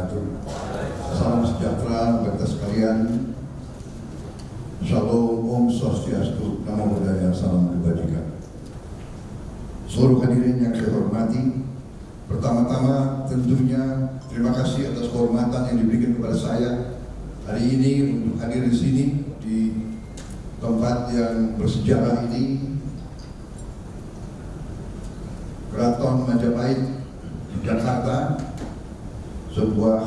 wabarakatuh. Salam sejahtera bagi kita sekalian. Shalom, Om Swastiastu, Namo Buddhaya, salam kebajikan. Seluruh hadirin yang saya hormati, pertama-tama tentunya terima kasih atas kehormatan yang diberikan kepada saya hari ini untuk hadir di sini di tempat yang bersejarah ini, Keraton Majapahit di Jakarta, sebuah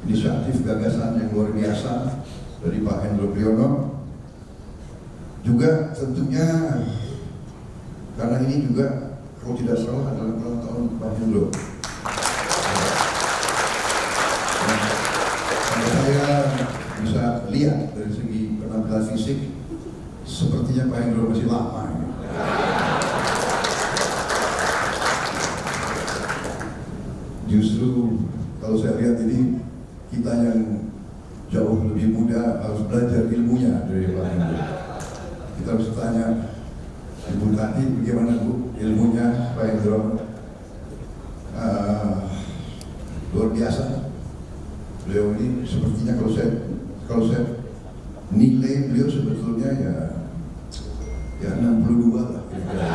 inisiatif gagasan yang luar biasa dari Pak Hendro Priyono. Juga tentunya karena ini juga kalau tidak salah adalah ulang tahun Pak Hendro. Saya bisa lihat dari segi penampilan fisik, sepertinya Pak Hendro masih lama. Justru kalau saya lihat ini, kita yang jauh lebih muda harus belajar ilmunya dari Pak Hendro. Kita harus tanya Ibu Tati, bagaimana Bu ilmunya Pak Hendro? Luar biasa. Beliau ini sepertinya kalau saya nilai beliau sebetulnya ya 62 lah kira-kira.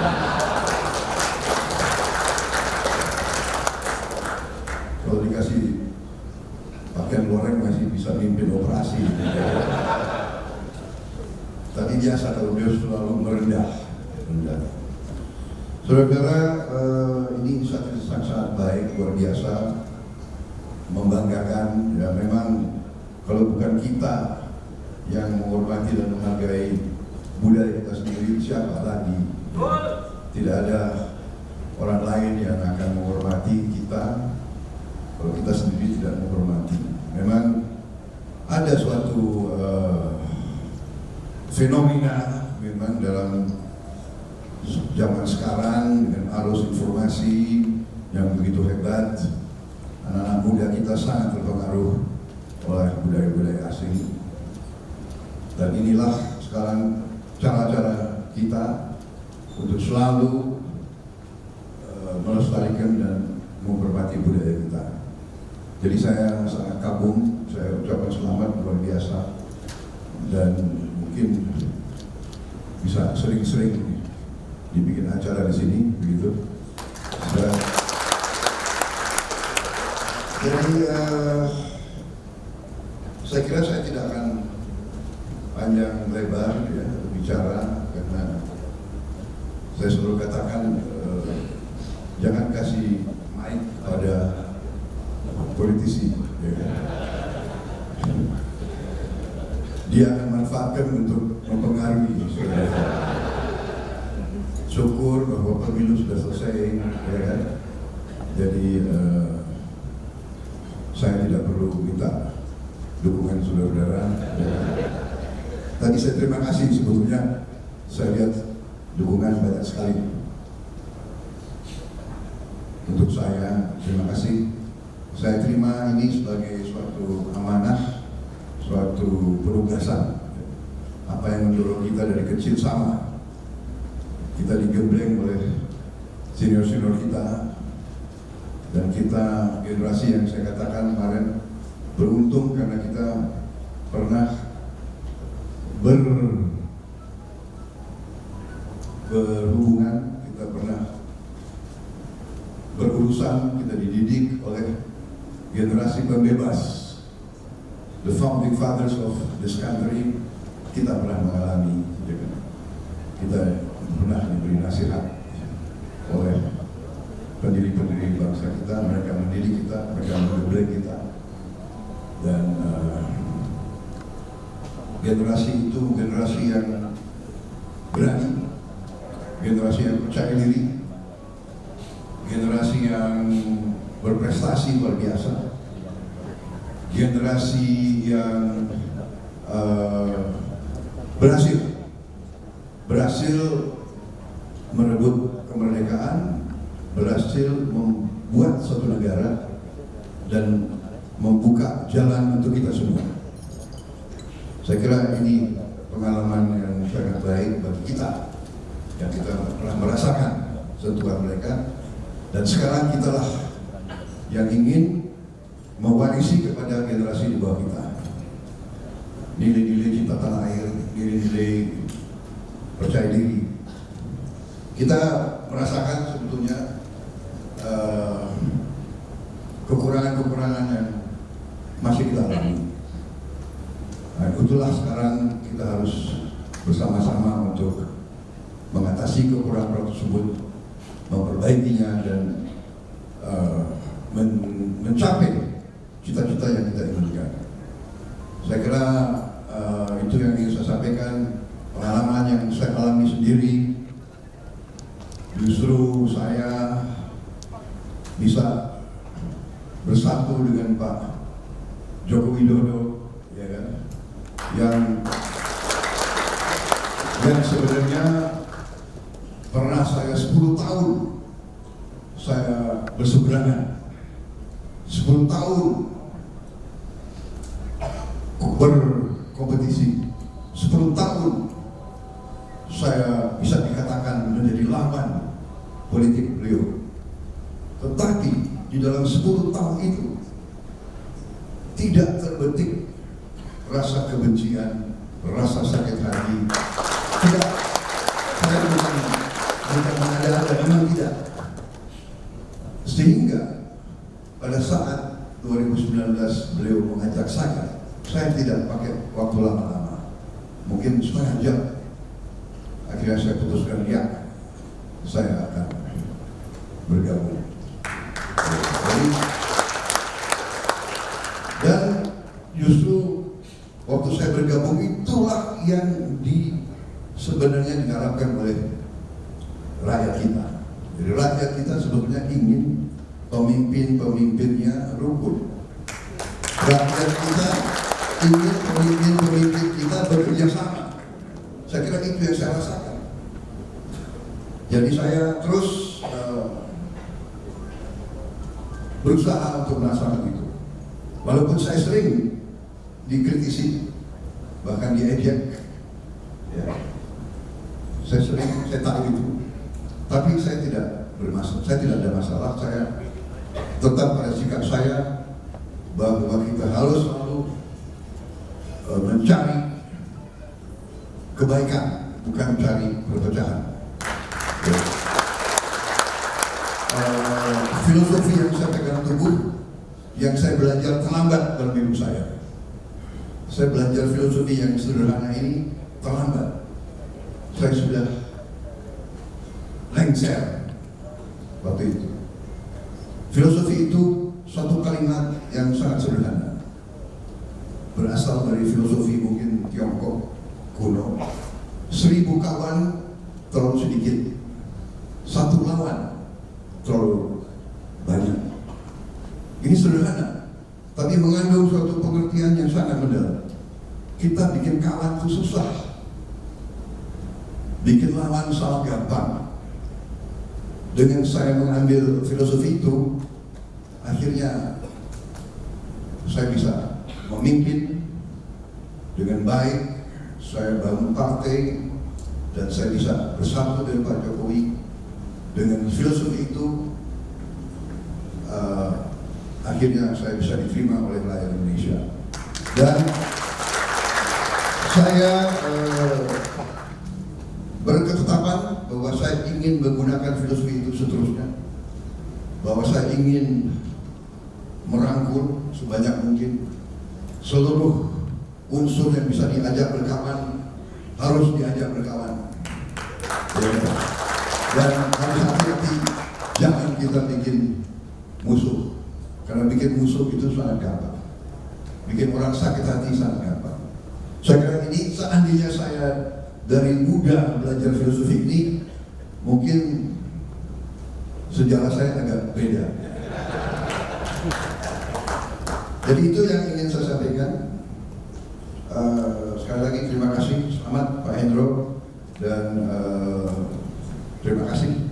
Kalau dikasih pakaian goreng masih bisa mimpin operasi. Tapi biasa kalau beliau selalu merendah. Saudara-saudara, ini sangat baik, luar biasa, membanggakan. Ya memang kalau bukan kita yang menghormati dan menghargai budaya kita sendiri, siapa lagi? Tidak ada orang lain yang akan menghormati kita kalau kita sendiri tidak menghormati. Memang ada suatu fenomena memang dalam zaman sekarang dengan arus informasi yang begitu hebat, anak-anak muda kita sangat terpengaruh oleh budaya-budaya asing. Dan inilah sekarang cara-cara kita untuk selalu melestarikan dan menghormati budaya kita. Jadi saya sangat kagum, saya ucapkan selamat luar biasa, dan mungkin bisa sering-sering dibikin acara di sini, begitu. Jadi saya kira saya tidak akan panjang lebar ya bicara, karena saya selalu katakan jangan kasih mic pada politisi, ya. Dia akan manfaatkan untuk mempengaruhi. Syukur bahwa pemilu sudah selesai, ya kan? Jadi saya tidak perlu minta dukungan saudara-saudara. Ya. Tadi saya terima kasih, sebetulnya saya lihat dukungan banyak sekali untuk saya. Terima kasih. Saya terima ini sebagai suatu amanah, suatu penugasan. Apa yang mendorong kita dari kecil sama. Kita digembleng oleh senior-senior kita, dan kita generasi yang saya katakan kemarin beruntung karena kita pernah berhubungan, kita pernah berurusan, kita dididik oleh generasi pembebas, the founding fathers of this country. Kita pernah mengalami, kita pernah diberi nasihat oleh pendiri-pendiri bangsa kita. Mereka mendidik kita, mereka mendidik kita, dan generasi itu generasi yang berani, generasi yang percaya diri, generasi yang berprestasi luar biasa, generasi yang berhasil merebut kemerdekaan, berhasil membuat suatu negara dan membuka jalan untuk kita semua. Saya kira ini pengalaman yang sangat baik bagi kita, yang kita pernah merasakan sentuhan mereka, dan sekarang kitalah yang ingin mewarisi kepada generasi di bawah kita nilai-nilai cinta tanah air, nilai-nilai percaya diri. Kita merasakan sebetulnya kekurangan-kekurangan yang masih kita alami. Nah, itulah sekarang kita harus bersama-sama untuk mengatasi kekurangan tersebut, memperbaikinya dan mencapai cita-cita yang kita inginkan. Saya kira itu yang ingin saya sampaikan. Pengalaman yang saya alami sendiri, justru saya bisa bersatu dengan Pak Joko Widodo, ya kan, yang sebenarnya pernah saya 10 tahun saya berseberangan, 10 tahun berkompetisi, 10 tahun saya bisa dikatakan menjadi lawan politik beliau. Tetapi di dalam 10 tahun itu tidak terbetik rasa kebencian, rasa sakit hati. Tidak, saya bukan mengada-ada, memang tidak. Sehingga pada saat 2019 beliau mengajak saya tidak pakai waktu lama-lama, mungkin setengah jam. Akhirnya saya putuskan ya, saya akan bergabung. Dan justru waktu saya bergabung itulah yang sebenarnya diharapkan oleh rakyat kita. Jadi rakyat kita sebetulnya ingin pemimpin-pemimpinnya rukun. Rakyat kita ingin pemimpin-pemimpin kita bekerja sama. Saya kira itu yang saya rasakan. Jadi saya terus berusaha untuk melaksanakan itu. Walaupun saya sering dikritisi, bahkan diejek, ya. Saya tahu itu. Tapi saya tidak bermasalah, saya tidak ada masalah. Saya tetap pada sikap saya bahwa kita harus selalu mencari kebaikan, bukan mencari perpecahan. Ya. Filosofi yang saya pegang teguh, yang saya belajar terlambat dalam hidup saya. Saya belajar filosofi yang sederhana ini terlambat. Saya sudah lengser waktu itu. Filosofi itu suatu kalimat yang sangat sederhana, berasal dari filosofi mungkin Tiongkok kuno. 1000 kawan terlalu sedikit, 1 lawan terlalu banyak. Ini sederhana, tapi mengandung suatu pengertian yang sangat mendalam. Kita bikin kawan itu susah, bikin lawan sangat gampang. Dengan saya mengambil filosofi itu, akhirnya saya bisa memimpin dengan baik. Saya bangun partai dan saya bisa bersatu dengan Pak Jokowi. Dengan filosofi itu, akhirnya saya bisa diterima oleh rakyat Indonesia. Dan saya berketetapan bahwa saya ingin menggunakan filosofi itu seterusnya, bahwa saya ingin merangkul sebanyak mungkin seluruh unsur yang bisa diajak berkawan, harus diajak berkawan. Ya. Dan harus hati-hati, jangan kita bikin musuh, karena bikin musuh itu sangat gampang, bikin orang sakit hati sangat gampang. Saya kira ini, seandainya saya dari muda belajar filosofi ini, mungkin sejarah saya agak beda. Jadi itu yang ingin saya sampaikan. Sekali lagi terima kasih, selamat Pak Hendro, dan terima kasih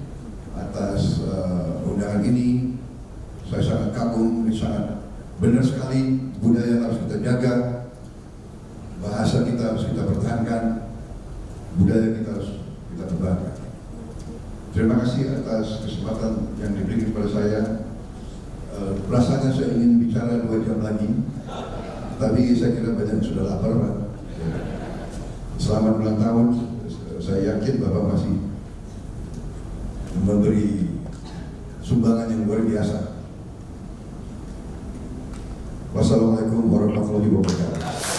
atas undangan ini. Saya sangat kagum, ini sangat benar sekali, budaya harus kita jaga, bahasa kita harus kita pertahankan, budaya kita harus kita pertahankan. Terima kasih atas kesempatan yang diberikan kepada saya. Rasanya saya ingin bicara 2 jam lagi, tapi saya kira banyak yang sudah lapar, Pak. Selamat ulang tahun. Saya yakin Bapak masih memberi sumbangan yang luar biasa. Wassalamualaikum warahmatullahi wabarakatuh.